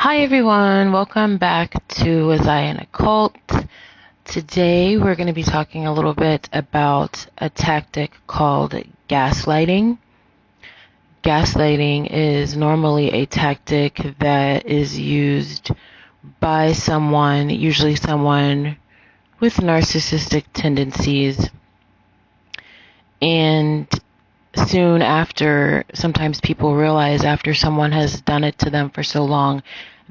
Hi everyone, welcome back to Was I in a Cult? Today we're going to be talking a little bit about a tactic called gaslighting. Gaslighting is normally a tactic that is used by someone, usually someone with narcissistic tendencies, and soon after, sometimes people realize after someone has done it to them for so long,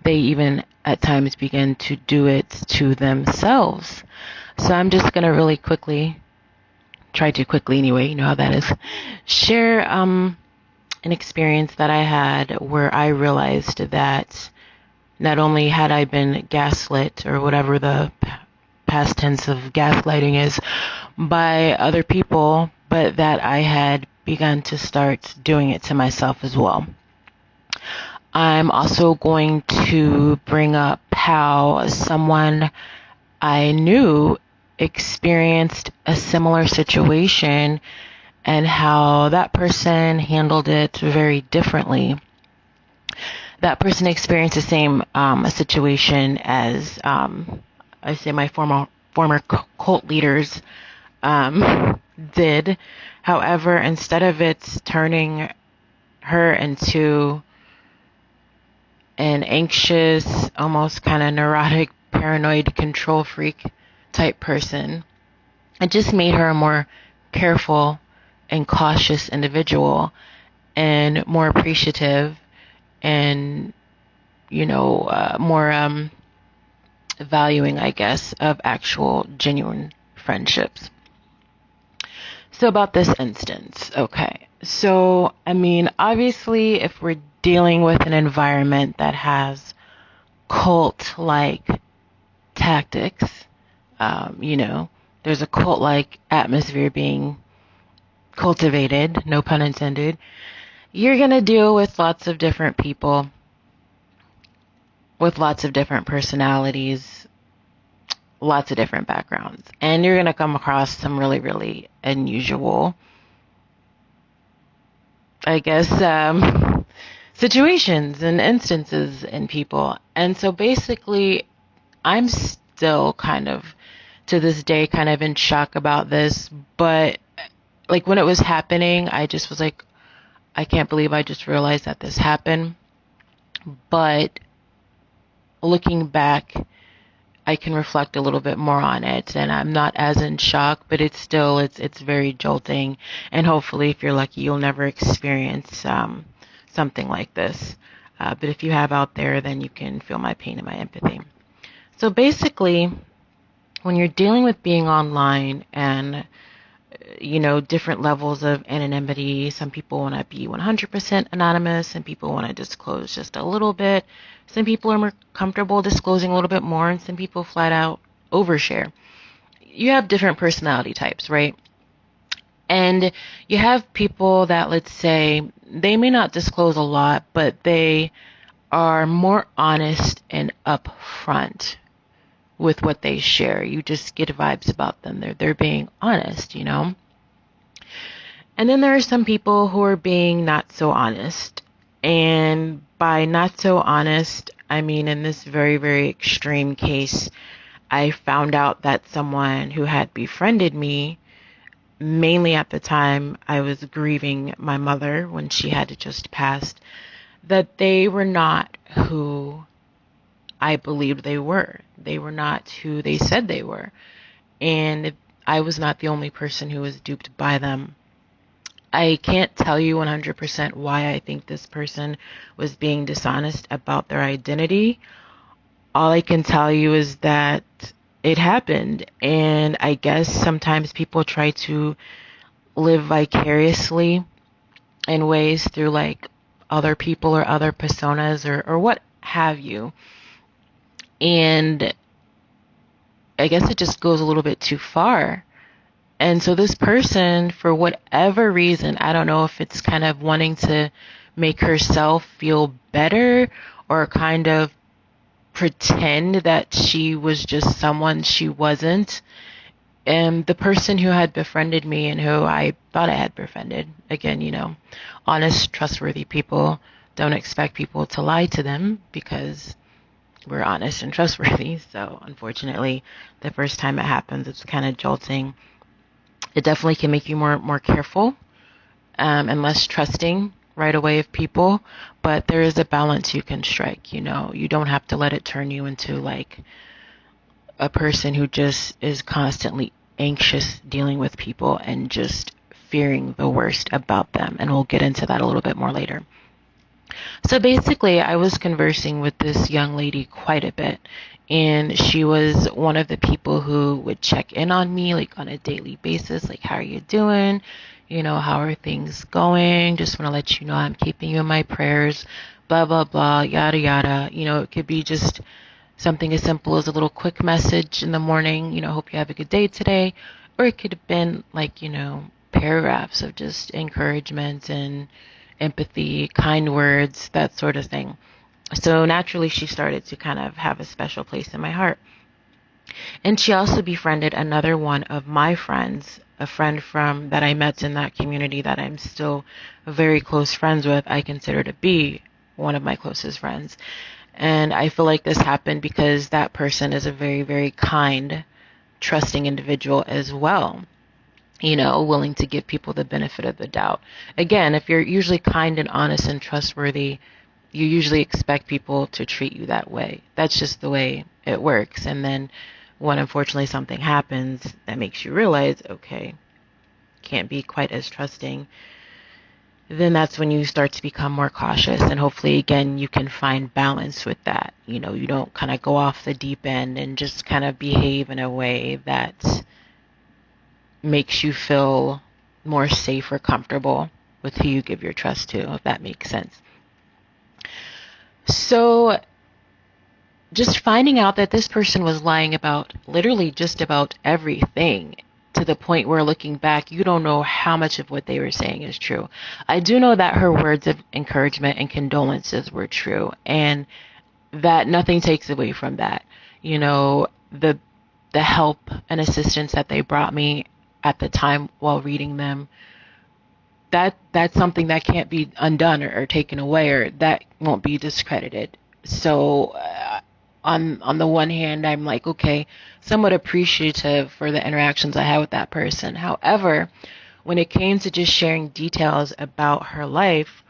they even at times begin to do it to themselves. So I'm just going to really try to quickly anyway, you know how that is, share an experience that I had where I realized that not only had I been gaslit, or whatever the past tense of gaslighting is, by other people, but that I had begun to start doing it to myself as well. I'm also going to bring up how someone I knew experienced a similar situation and how that person handled it very differently. That person experienced the same situation as I say my former cult leaders did. However, instead of it turning her into an anxious, almost kind of neurotic, paranoid control freak type person, it just made her a more careful and cautious individual and more appreciative and, more valuing, I guess, of actual genuine friendships. So about this instance, okay. So, obviously, if we're dealing with an environment that has cult-like tactics, there's a cult-like atmosphere being cultivated, no pun intended, you're going to deal with lots of different people with lots of different personalities, lots of different backgrounds. And you're going to come across some really, really unusual, I guess, situations and instances in people. And so basically, I'm still to this day, in shock about this. But like when it was happening, I just was like, I can't believe I just realized that this happened. But looking back, I can reflect a little bit more on it, and I'm not as in shock, but it's very jolting, and hopefully, if you're lucky, you'll never experience something like this. But if you have out there, then you can feel my pain and my empathy. So basically, when you're dealing with being online and different levels of anonymity. Some people want to be 100% anonymous. Some people want to disclose just a little bit. Some people are more comfortable disclosing a little bit more, and some people flat out overshare. You have different personality types, right? And you have people that, let's say, they may not disclose a lot, but they are more honest and upfront with what they share. You just get vibes about them. They're being honest, And then there are some people who are being not so honest. And by not so honest, I mean in this very, very extreme case, I found out that someone who had befriended me, mainly at the time I was grieving my mother when she had just passed, that they were not who I believed they were. They were not who they said they were. And I was not the only person who was duped by them. I can't tell you 100% why I think this person was being dishonest about their identity. All I can tell you is that it happened. And I guess sometimes people try to live vicariously in ways through like other people or other personas or what have you. And I guess it just goes a little bit too far. And so this person, for whatever reason, I don't know if it's kind of wanting to make herself feel better or kind of pretend that she was just someone she wasn't. And the person who had befriended me and who I thought I had befriended, again, honest, trustworthy people don't expect people to lie to them because we're honest and trustworthy. So unfortunately, the first time it happens, it's kind of jolting. It definitely can make you more careful and less trusting right away of people. But there is a balance you can strike. You don't have to let it turn you into like a person who just is constantly anxious dealing with people and just fearing the worst about them. And we'll get into that a little bit more later. So basically, I was conversing with this young lady quite a bit, and she was one of the people who would check in on me like on a daily basis, like, how are you doing? How are things going? Just want to let you know I'm keeping you in my prayers, blah, blah, blah, yada, yada. It could be just something as simple as a little quick message in the morning, hope you have a good day today. Or it could have been like, paragraphs of just encouragement and empathy, kind words, that sort of thing. So naturally, she started to kind of have a special place in my heart. And she also befriended another one of my friends, a friend from that I met in that community that I'm still very close friends with. I consider to be one of my closest friends. And I feel like this happened because that person is a very, very kind, trusting individual as well. Willing to give people the benefit of the doubt. Again, if you're usually kind and honest and trustworthy, you usually expect people to treat you that way. That's just the way it works. And then when unfortunately something happens that makes you realize, okay, can't be quite as trusting, then that's when you start to become more cautious. And hopefully, again, you can find balance with that. You don't kind of go off the deep end and just kind of behave in a way that makes you feel more safe or comfortable with who you give your trust to, if that makes sense. So just finding out that this person was lying about literally just about everything, to the point where looking back, you don't know how much of what they were saying is true. I do know that her words of encouragement and condolences were true, and that nothing takes away from that. The help and assistance that they brought me at the time while reading them, that's something that can't be undone or taken away, or that won't be discredited. So on the one hand, I'm like, okay, somewhat appreciative for the interactions I had with that person. However, when it came to just sharing details about her life,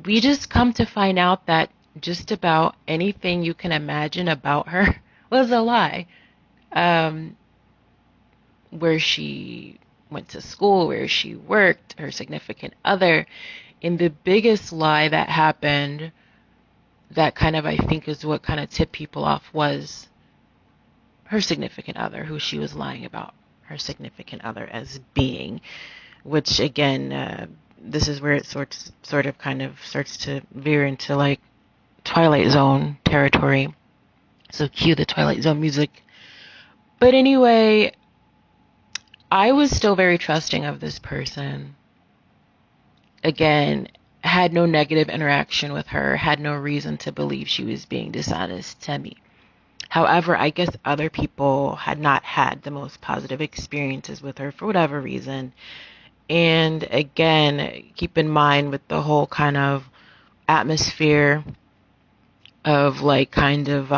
we just come to find out that just about anything you can imagine about her was a lie. Where she went to school, where she worked, her significant other. And the biggest lie that happened, that kind of I think is what kind of tipped people off, was her significant other, who she was lying about her significant other as being, which again, this is where it sort of kind of starts to veer into like Twilight Zone territory. So cue the Twilight Zone music. But anyway, I was still very trusting of this person. Again, had no negative interaction with her, had no reason to believe she was being dishonest to me. However, I guess other people had not had the most positive experiences with her for whatever reason. And again, keep in mind with the whole kind of atmosphere of like kind of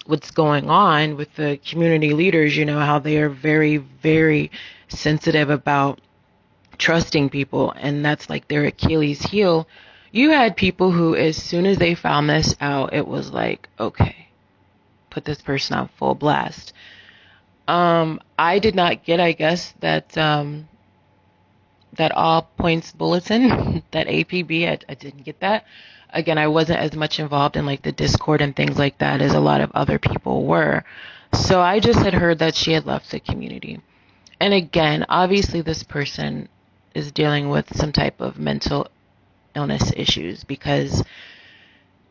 what's going on with the community leaders, how they are very, very sensitive about trusting people, and that's like their Achilles heel. You had people who, as soon as they found this out, it was like, okay, put this person on full blast. I did not get, I guess, that all points bulletin, that APB, I didn't get that. Again, I wasn't as much involved in like the Discord and things like that as a lot of other people were. So I just had heard that she had left the community. And again, obviously this person is dealing with some type of mental illness issues, because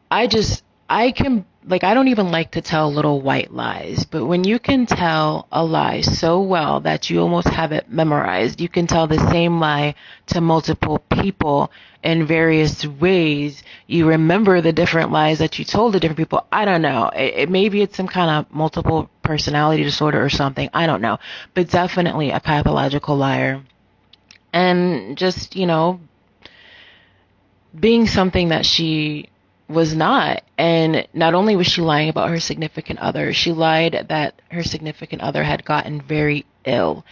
I don't even like to tell little white lies, but when you can tell a lie so well that you almost have it memorized, you can tell the same lie to multiple people in various ways. You remember the different lies that you told to different people. I don't know. Maybe it's some kind of multiple personality disorder or something. I don't know. But definitely a pathological liar. And just, being something that she was not. And not only was she lying about her significant other, she lied that her significant other had gotten very ill.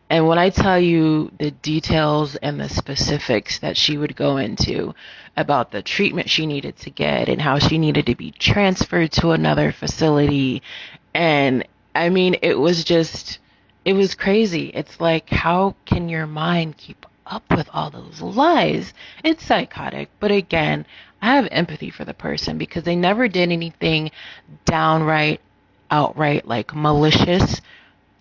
And when I tell you the details and the specifics that she would go into about the treatment she needed to get and how she needed to be transferred to another facility, and I mean, it was crazy. It's like, how can your mind keep up with all those lies? It's psychotic. But again, I have empathy for the person because they never did anything downright, outright, like malicious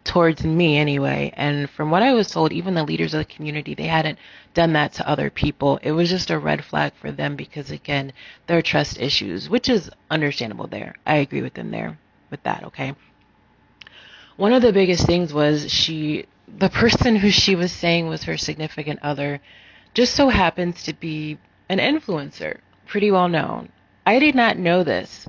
towards me anyway. And from what I was told, even the leaders of the community, they hadn't done that to other people. It was just a red flag for them because, again, their trust issues, which is understandable there. I agree with them there with that, okay? One of the biggest things was the person who she was saying was her significant other, just so happens to be an influencer, pretty well known. I did not know this,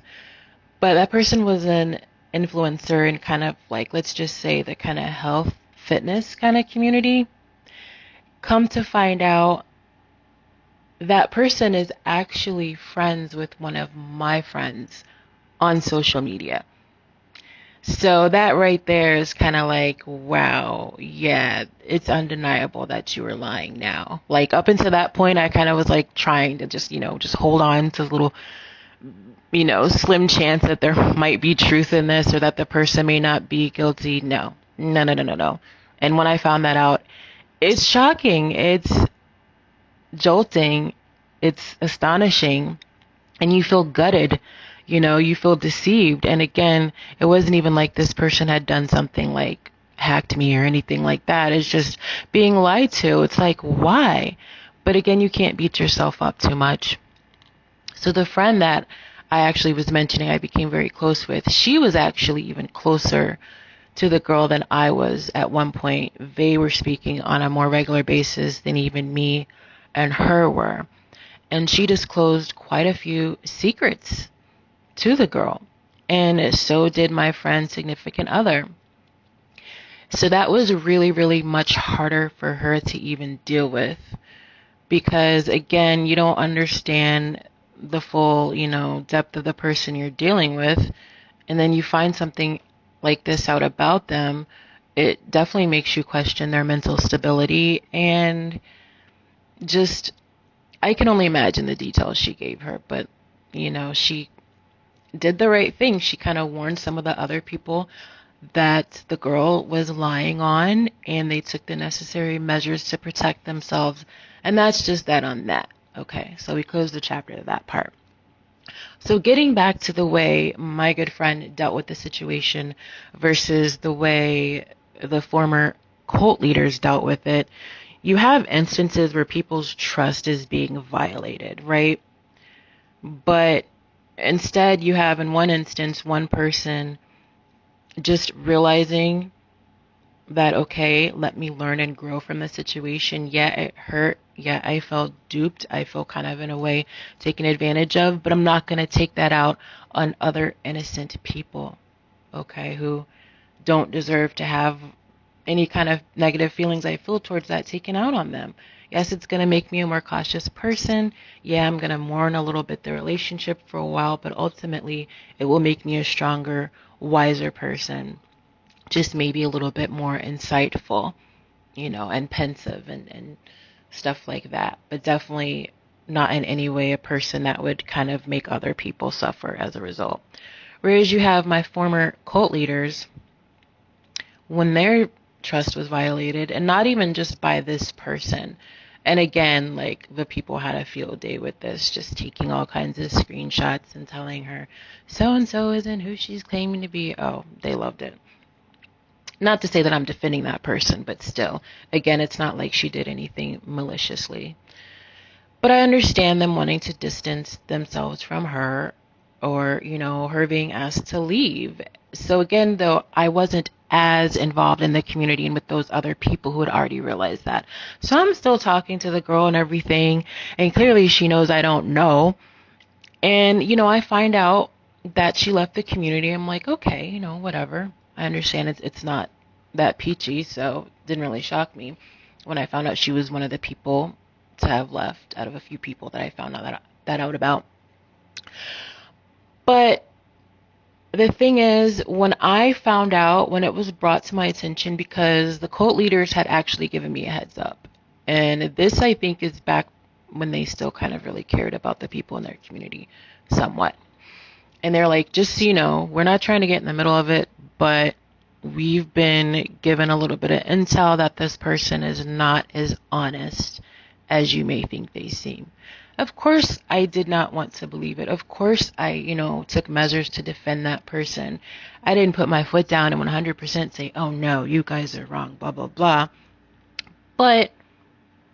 but that person was an influencer in kind of like, let's just say, the kind of health, fitness kind of community. Come to find out, that person is actually friends with one of my friends on social media. So that right there is kind of like, wow, yeah, it's undeniable that you were lying now. Like up until that point, I kind of was like trying to just hold on to the little, slim chance that there might be truth in this or that the person may not be guilty. No, no, no, no, no, no. And when I found that out, it's shocking. It's jolting. It's astonishing. And you feel gutted. You feel deceived. And again, it wasn't even like this person had done something like hacked me or anything like that. It's just being lied to. It's like, why? But again, you can't beat yourself up too much. So the friend that I actually was mentioning I became very close with, she was actually even closer to the girl than I was at one point. They were speaking on a more regular basis than even me and her were. And she disclosed quite a few secrets to the girl. And so did my friend's significant other. So that was really, really much harder for her to even deal with. Because again, you don't understand the full, depth of the person you're dealing with. And then you find something like this out about them. It definitely makes you question their mental stability. And just, I can only imagine the details she gave her. But, she did the right thing. She kind of warned some of the other people that the girl was lying on, and they took the necessary measures to protect themselves. And that's just that on that. Okay, so we close the chapter to that part. So getting back to the way my good friend dealt with the situation versus the way the former cult leaders dealt with it, you have instances where people's trust is being violated, right? But instead, you have in one instance, one person just realizing that, okay, let me learn and grow from the situation. Yeah, it hurt. Yeah, I felt duped. I feel kind of in a way taken advantage of, but I'm not going to take that out on other innocent people, okay, who don't deserve to have any kind of negative feelings I feel towards that taken out on them. Yes, it's going to make me a more cautious person. Yeah, I'm going to mourn a little bit the relationship for a while, but ultimately it will make me a stronger, wiser person. Just maybe a little bit more insightful, and pensive and stuff like that. But definitely not in any way a person that would kind of make other people suffer as a result. Whereas you have my former cult leaders, when their trust was violated, and not even just by this person. And again, like the people had a field day with this, just taking all kinds of screenshots and telling her, so-and-so isn't who she's claiming to be. Oh, they loved it. Not to say that I'm defending that person, but still, again, it's not like she did anything maliciously. But I understand them wanting to distance themselves from her, or, her being asked to leave. So again, though, I wasn't as involved in the community and with those other people who had already realized that. So I'm still talking to the girl and everything, and clearly she knows I don't know. And, I find out that she left the community. I'm like, okay, whatever. I understand it's not that peachy, so it didn't really shock me when I found out she was one of the people to have left out of a few people that I found out that out about. But the thing is, when I found out, when it was brought to my attention, because the cult leaders had actually given me a heads up. And this, I think, is back when they still kind of really cared about the people in their community somewhat. And they're like, just so you know, we're not trying to get in the middle of it, but we've been given a little bit of intel that this person is not as honest as you may think they seem. Of course, I did not want to believe it. Of course, I, took measures to defend that person. I didn't put my foot down and 100% say, oh no, you guys are wrong, blah, blah, blah. But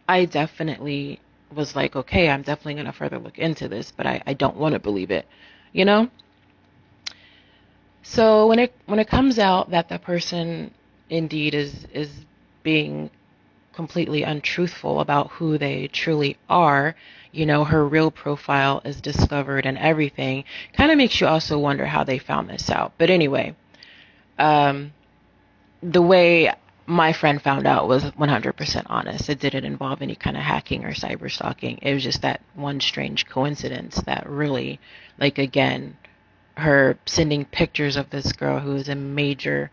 I definitely was like, okay, I'm definitely going to further look into this, but I don't want to believe it, you know? So when it comes out that the person indeed is being completely untruthful about who they truly are, her real profile is discovered and everything, kind of makes you also wonder how they found this out. But anyway, the way my friend found out was 100% honest. It didn't involve any kind of hacking or cyber stalking. It was just that one strange coincidence that really, like, again, her sending pictures of this girl who is a major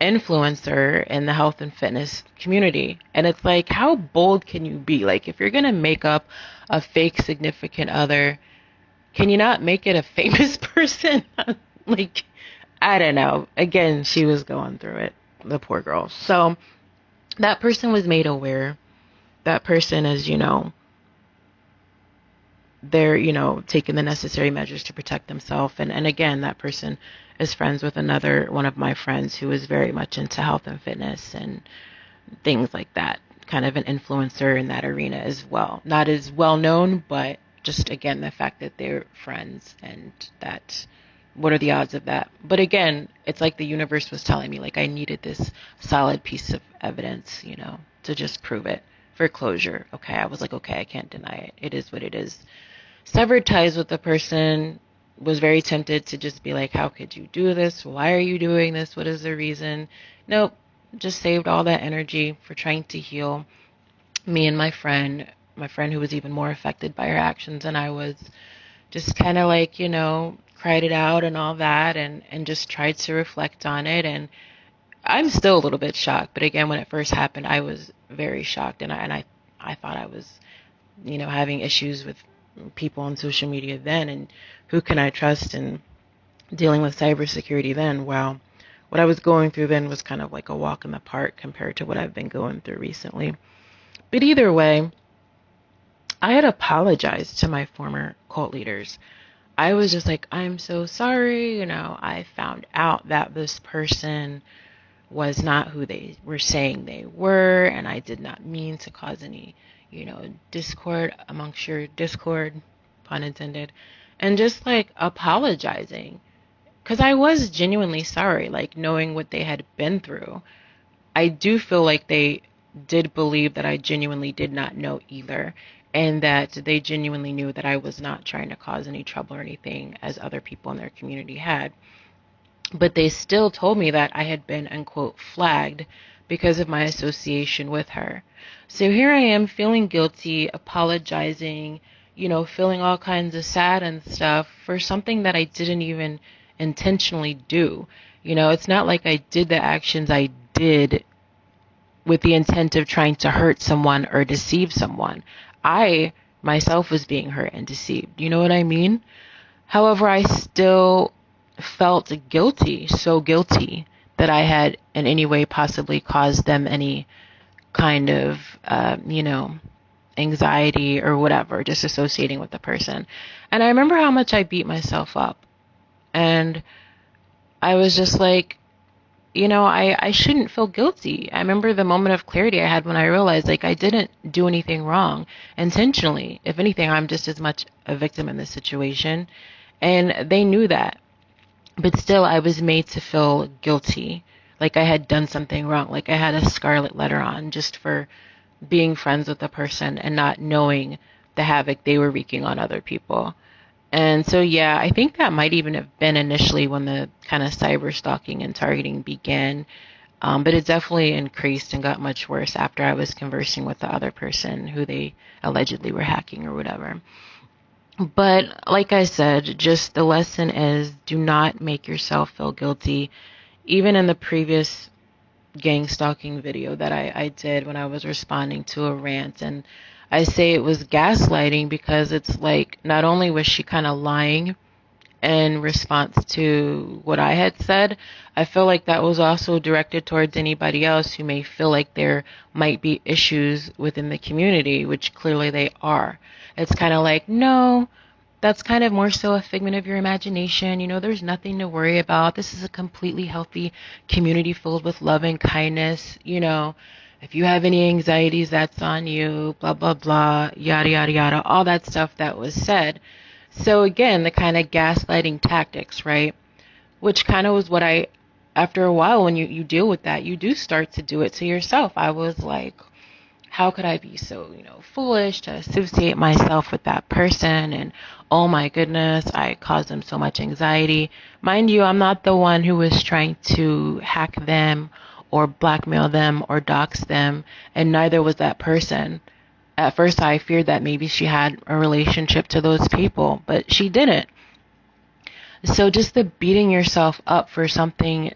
influencer in the health and fitness community. And it's like, how bold can you be? Like, if you're going to make up a fake significant other, can you not make it a famous person? Like, I don't know. Again, she was going through it, the poor girl. So that person was made aware. That person is, they're, taking the necessary measures to protect themselves. And again, that person is friends with another one of my friends who is very much into health and fitness and things like that. Kind of an influencer in that arena as well. Not as well known, but just, again, the fact that they're friends and that, what are the odds of that? But again, it's like the universe was telling me, like, I needed this solid piece of evidence, to just prove it for closure. Okay, I was like, okay, I can't deny it. It is what it is. Severed ties with the person, was very tempted to just be like, how could you do this? Why are you doing this? What is the reason? Nope, just saved all that energy for trying to heal me and my friend who was even more affected by her actions than I was. Just kind of like, cried it out and all that, and just tried to reflect on it. And I'm still a little bit shocked, but again, when it first happened, I was very shocked, and I thought I was, having issues with people on social media then, and who can I trust, and dealing with cybersecurity then. Wow, what I was going through then was kind of like a walk in the park compared to what I've been going through recently. But either way, I had apologized to my former cult leaders. I was just like, I'm so sorry, I found out that this person was not who they were saying they were, and I did not mean to cause any, discord amongst your discord, pun intended, and just like apologizing, because I was genuinely sorry, like, knowing what they had been through. I do feel like they did believe that I genuinely did not know either, and that they genuinely knew that I was not trying to cause any trouble or anything, as other people in their community had. But they still told me that I had been, unquote, flagged because of my association with her. So here I am feeling guilty, apologizing, feeling all kinds of sad and stuff for something that I didn't even intentionally do. It's not like I did the actions I did with the intent of trying to hurt someone or deceive someone. I myself was being hurt and deceived. You know what I mean? However, I still felt guilty, so guilty that I had in any way possibly caused them any kind of, anxiety or whatever, just associating with the person. And I remember how much I beat myself up. And I was just like, I shouldn't feel guilty. I remember the moment of clarity I had when I realized, like, I didn't do anything wrong intentionally. If anything, I'm just as much a victim in this situation. And they knew that. But still, I was made to feel guilty, like I had done something wrong, like I had a scarlet letter on just for being friends with the person and not knowing the havoc they were wreaking on other people. And so, yeah, I think that might even have been initially when the kind of cyber stalking and targeting began. But it definitely increased and got much worse after I was conversing with the other person who they allegedly were hacking or whatever. But like I said, just the lesson is do not make yourself feel guilty. Even in the previous gang stalking video that I did when I was responding to a rant, and I say it was gaslighting because it's like not only was she kind of lying in response to what I had said, I feel like that was also directed towards anybody else who may feel like there might be issues within the community, which clearly they are. It's kind of like, no, that's kind of more so a figment of your imagination. There's nothing to worry about. This is a completely healthy community filled with love and kindness. If you have any anxieties, that's on you, blah, blah, blah, yada, yada, yada, all that stuff that was said. So again, the kind of gaslighting tactics, right? Which kind of was what after a while, when you deal with that, you do start to do it to yourself. I was like, how could I be so, foolish to associate myself with that person? And oh my goodness, I caused them so much anxiety. Mind you, I'm not the one who was trying to hack them or blackmail them or dox them, and neither was that person. At first, I feared that maybe she had a relationship to those people, but she didn't. So just the beating yourself up for something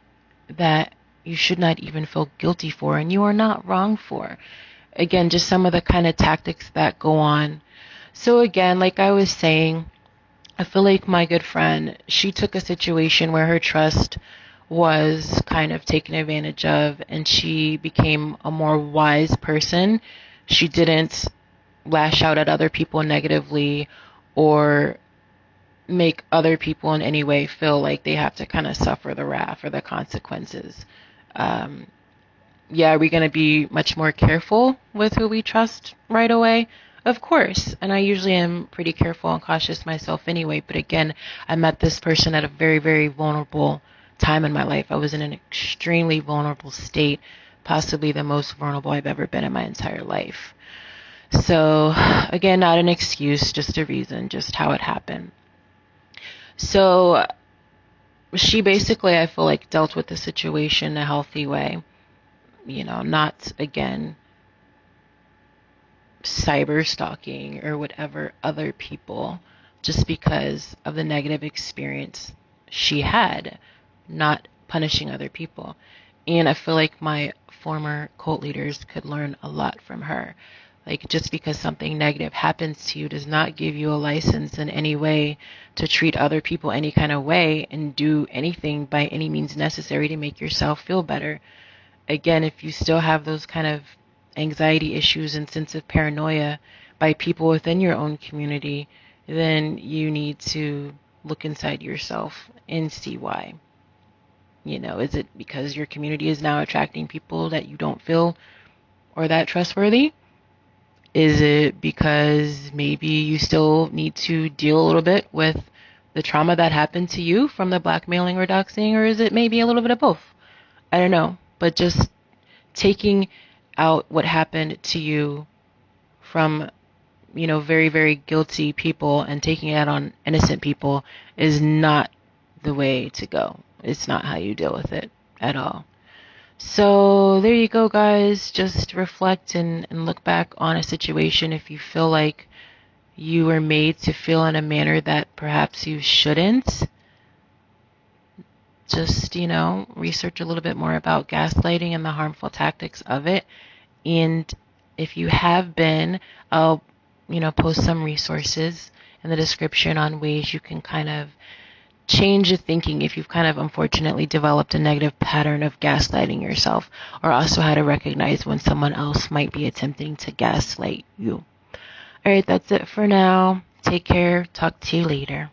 that you should not even feel guilty for and you are not wrong for. Again, just some of the kind of tactics that go on. So again, like I was saying, I feel like my good friend, she took a situation where her trust was kind of taken advantage of and she became a more wise person. She didn't lash out at other people negatively or make other people in any way feel like they have to kind of suffer the wrath or the consequences. Um, yeah, are we going to be much more careful with who we trust right away? Of course. And I usually am pretty careful and cautious myself anyway. But again, I met this person at a very, very vulnerable time in my life. I was in an extremely vulnerable state, possibly the most vulnerable I've ever been in my entire life. So again, not an excuse, just a reason, just how it happened. So she basically, I feel like, dealt with the situation in a healthy way. Not, again, cyber stalking or whatever other people just because of the negative experience she had, not punishing other people. And I feel like my former cult leaders could learn a lot from her. Like, just because something negative happens to you does not give you a license in any way to treat other people any kind of way and do anything by any means necessary to make yourself feel better. Again, if you still have those kind of anxiety issues and sense of paranoia by people within your own community, then you need to look inside yourself and see why. Is it because your community is now attracting people that you don't feel or that trustworthy? Is it because maybe you still need to deal a little bit with the trauma that happened to you from the blackmailing or doxing, or is it maybe a little bit of both? I don't know. But just taking out what happened to you from, very, very guilty people and taking it out on innocent people is not the way to go. It's not how you deal with it at all. So there you go, guys. Just reflect and look back on a situation if you feel like you were made to feel in a manner that perhaps you shouldn't. Just, research a little bit more about gaslighting and the harmful tactics of it. And if you have been, I'll, post some resources in the description on ways you can kind of change the thinking if you've kind of unfortunately developed a negative pattern of gaslighting yourself, or also how to recognize when someone else might be attempting to gaslight you. All right, that's it for now. Take care. Talk to you later.